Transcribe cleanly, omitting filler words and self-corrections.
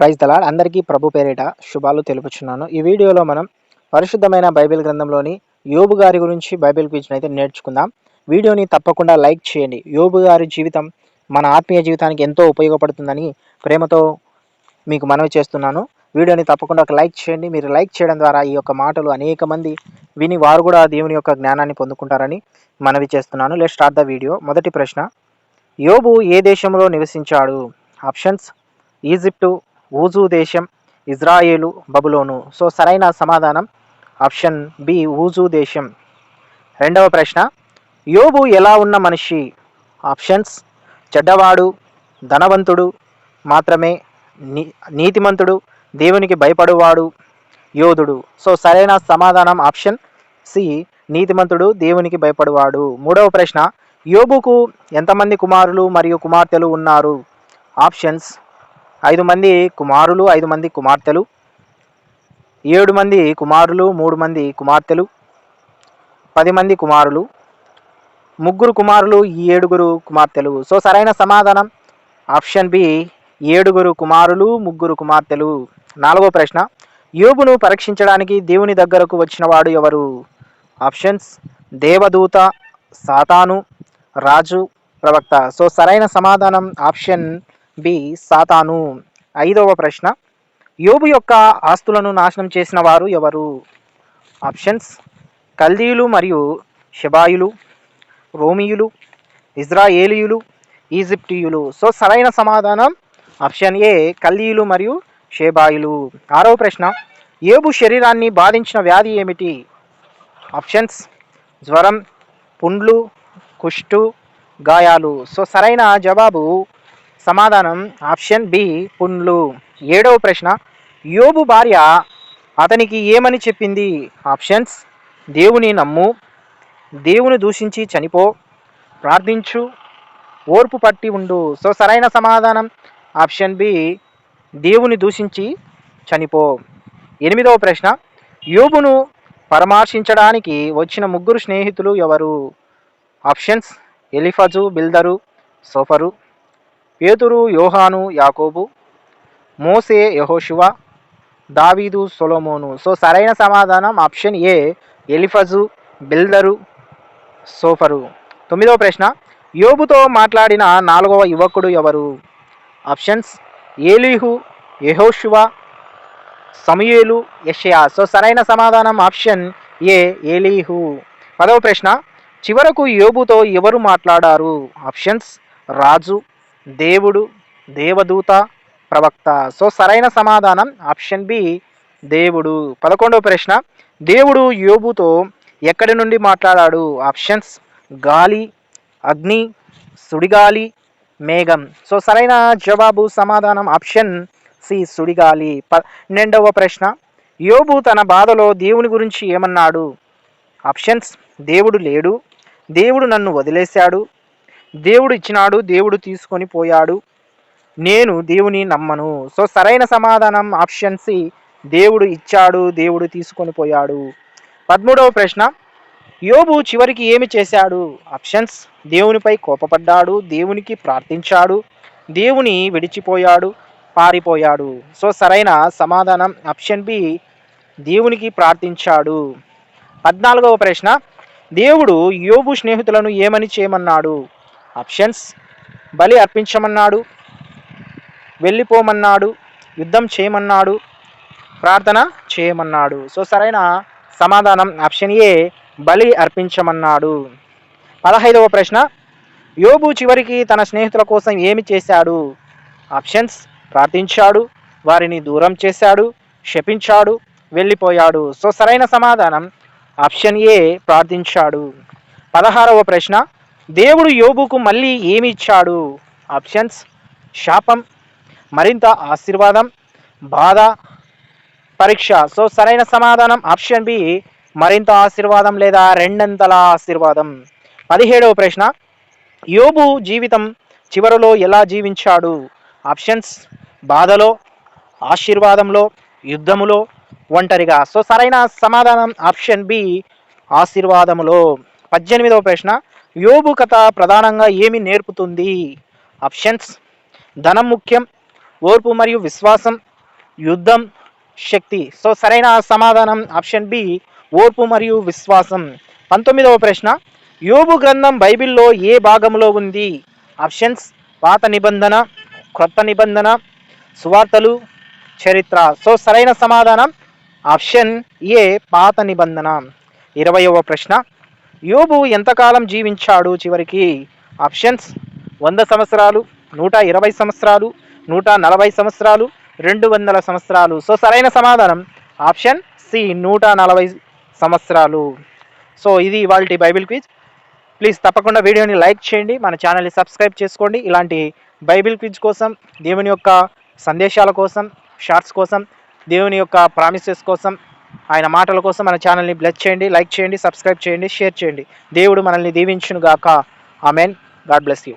Praise the lord. అందరికీ ప్రభు పేరిట శుభాలు తెలుపుచున్నాను. ఈ వీడియోలో మనం పరిశుద్ధమైన బైబిల్ గ్రంథంలోని యోబు గారి గురించి బైబిల్ క్విజ్‌ని అయితే నేర్చుకుందాం. వీడియోని తప్పకుండా లైక్ చేయండి. యోబు గారి జీవితం మన ఆత్మీయ జీవితానికి ఎంతో ఉపయోగపడుతుందని ప్రేమతో మీకు మనవి చేస్తున్నాను. వీడియోని తప్పకుండా ఒక లైక్ చేయండి. మీరు లైక్ చేయడం ద్వారా ఈ యొక్క మాటలు అనేక మంది విని వారు కూడా దేవుని యొక్క జ్ఞానాన్ని పొందుకుంటారని మనవి చేస్తున్నాను. Let's start the video. మొదటి ప్రశ్న, యోబు ఏ దేశంలో నివసించాడు? ఆప్షన్స్: ఈజిప్టు, ఊజు దేశం, ఇజ్రాయేలు, బబులోను. సో సరైన సమాధానం ఆప్షన్ బి, ఊజు దేశం. రెండవ ప్రశ్న, యోబు ఎలా ఉన్న మనిషి? ఆప్షన్స్: చెడ్డవాడు, ధనవంతుడు మాత్రమే, నీతిమంతుడు, దేవునికి భయపడువాడు, యోధుడు. సో సరైన సమాధానం ఆప్షన్ సి, నీతిమంతుడు, దేవునికి భయపడువాడు. మూడవ ప్రశ్న, యోబుకు ఎంతమంది కుమారులు మరియు కుమార్తెలు ఉన్నారు? ఆప్షన్స్: 5 మంది కుమారులు, 5 మంది కుమార్తెలు, 7 మంది కుమారులు, 3 మంది కుమార్తెలు, 10 మంది కుమారులు, 3 కుమారులు, 7 కుమార్తెలు. సో సరైన సమాధానం ఆప్షన్ బి, 7 కుమారులు, 3 కుమార్తెలు. నాలుగో ప్రశ్న, యోబును పరీక్షించడానికి దేవుని దగ్గరకు వచ్చినవాడు ఎవరు? ఆప్షన్స్: దేవదూత, సాతాను, రాజు, ప్రవక్త. సో సరైన సమాధానం ఆప్షన్ బి, సాతాను. ఐదవ ప్రశ్న, యోబు యొక్క ఆస్తులను నాశనం చేసిన వారు ఎవరు? ఆప్షన్స్: కల్దీయులు మరియు షెబాయులు, రోమియులు, ఇజ్రాయేలీయులు, ఈజిప్టియులు. సో సరైన సమాధానం ఆప్షన్ ఏ, కల్దీయులు మరియు షెబాయులు. ఆరవ ప్రశ్న, యోబు శరీరాన్ని బాధించిన వ్యాధి ఏమిటి? ఆప్షన్స్: జ్వరం, పుండ్లు, కుష్టు, గాయాలు. సో సరైన జవాబు సమాధానం ఆప్షన్ బి, పుండ్లు. ఏడవ ప్రశ్న, యోబు భార్య అతనికి ఏమని చెప్పింది? ఆప్షన్స్: దేవుని నమ్ము, దేవుని దూషించి చనిపో, ప్రార్థించు, ఓర్పు పట్టి ఉండు. సో సరైన సమాధానం ఆప్షన్ బి, దేవుని దూషించి చనిపో. ఎనిమిదవ ప్రశ్న, యోబును పరామర్శించడానికి వచ్చిన 3 స్నేహితులు ఎవరు? ఆప్షన్స్: ఎలీఫజు, బిల్దరు, సోఫరు, పేతురు, యోహాను, యాకోబు, మోసే, యెహోషువ, దావీదు, సొలొమోను. సో సరైన సమాధానం ఆప్షన్ ఏ, ఎలీఫజు, బిల్దరు, సోఫరు. తొమ్మిదవ ప్రశ్న, యోబుతో మాట్లాడిన 4వ యువకుడు ఎవరు? ఆప్షన్స్: ఏలీహు, యెహోషువ, సమూయేలు, యెషయా. సో సరైన సమాధానం ఆప్షన్ ఏ, ఏలీహు. 10వ ప్రశ్న, చివరకు యోబుతో ఎవరు మాట్లాడారు? ఆప్షన్స్: రాజు, దేవుడు, దేవదూత, ప్రవక్త. సో సరైన సమాధానం ఆప్షన్ బి, దేవుడు. 11వ ప్రశ్న, దేవుడు యోబుతో ఎక్కడి నుండి మాట్లాడాడు? ఆప్షన్స్: గాలి, అగ్ని, సుడిగాలి, మేఘం. సో సరైన జవాబు సమాధానం ఆప్షన్ సి, సుడిగాలి. 12వ ప్రశ్న, యోబు తన బాధలో దేవుని గురించి ఏమన్నాడు? ఆప్షన్స్: దేవుడు లేడు, దేవుడు నన్ను వదిలేశాడు, దేవుడు ఇచ్చినాడు, దేవుడు తీసుకొని పోయాడు, నేను దేవుని నమ్మను. సో సరైన సమాధానం ఆప్షన్ సి, దేవుడు ఇచ్చాడు, దేవుడు తీసుకొని పోయాడు. 13వ ప్రశ్న, యోబు చివరికి ఏమి చేశాడు? ఆప్షన్స్: దేవునిపై కోపపడ్డాడు, దేవునికి ప్రార్థించాడు, దేవుని విడిచిపోయాడు, పారిపోయాడు. సో సరైన సమాధానం ఆప్షన్ బి, దేవునికి ప్రార్థించాడు. 14వ ప్రశ్న, దేవుడు యోబు స్నేహితులను ఏమని చేయమన్నాడు? ఆప్షన్స్: బలి అర్పించమన్నాడు, వెళ్ళిపోమన్నాడు, యుద్ధం చేయమన్నాడు, ప్రార్థన చేయమన్నాడు. సో సరైన సమాధానం ఆప్షన్ ఏ, బలి అర్పించమన్నాడు. 15వ ప్రశ్న, యోబు చివరికి తన స్నేహితుల కోసం ఏమి చేశాడు? ఆప్షన్స్: ప్రార్థించాడు, వారిని దూరం చేశాడు, శపించాడు, వెళ్ళిపోయాడు. సో సరైన సమాధానం ఆప్షన్ ఏ, ప్రార్థించాడు. 16వ ప్రశ్న, దేవుడు యోబుకు మళ్ళీ ఏమి ఇచ్చాడు? ఆప్షన్స్: శాపం, మరింత ఆశీర్వాదం, బాధ, పరీక్ష. సో సరైన సమాధానం ఆప్షన్ బి, మరింత ఆశీర్వాదం లేదా రెండంతల ఆశీర్వాదం. 17వ ప్రశ్న, యోబు జీవితం చివరలో ఎలా జీవించాడు? ఆప్షన్స్: బాధలో, ఆశీర్వాదంలో, యుద్ధములో, ఒంటరిగా. సో సరైన సమాధానం ఆప్షన్ బి, ఆశీర్వాదములో. 18వ ప్రశ్న, యోబు కథ ప్రధానంగా ఏమి నేర్పుతుంది? ఆప్షన్స్: ధనం ముఖ్యం, ఓర్పు మరియు విశ్వాసం, యుద్ధం, శక్తి. సో సరైన సమాధానం ఆప్షన్ బి, ఓర్పు మరియు విశ్వాసం. 19వ ప్రశ్న, యోబు గ్రంథం బైబిల్లో ఏ భాగంలో ఉంది? ఆప్షన్స్: పాత నిబంధన, క్రొత్త నిబంధన, సువార్తలు, చరిత్ర. సో సరైన సమాధానం ఆప్షన్ ఏ, పాత నిబంధన. 20వ ప్రశ్న, యోబు ఎంతకాలం జీవించాడు చివరికి? ఆప్షన్స్: 100 సంవత్సరాలు, 120 సంవత్సరాలు, 140 సంవత్సరాలు, 200 సంవత్సరాలు. సో సరైన సమాధానం ఆప్షన్ సి, 140 సంవత్సరాలు. సో ఇది ఇవాల్టి బైబిల్ క్విజ్. ప్లీజ్ తప్పకుండా వీడియోని లైక్ చేయండి, మన ఛానల్ని సబ్స్క్రైబ్ చేసుకోండి. ఇలాంటి బైబిల్ క్విజ్ కోసం, దేవుని యొక్క సందేశాల కోసం, షార్ట్స్ కోసం, దేవుని యొక్క ప్రామిసెస్ కోసం, ఆయన మాటల కోసం మన ఛానల్ని బ్లెస్ చేయండి, లైక్ చేయండి, సబ్స్క్రైబ్ చేయండి, షేర్ చేయండి. దేవుడు మనల్ని దీవించును గాక. ఆమెన్. God bless you.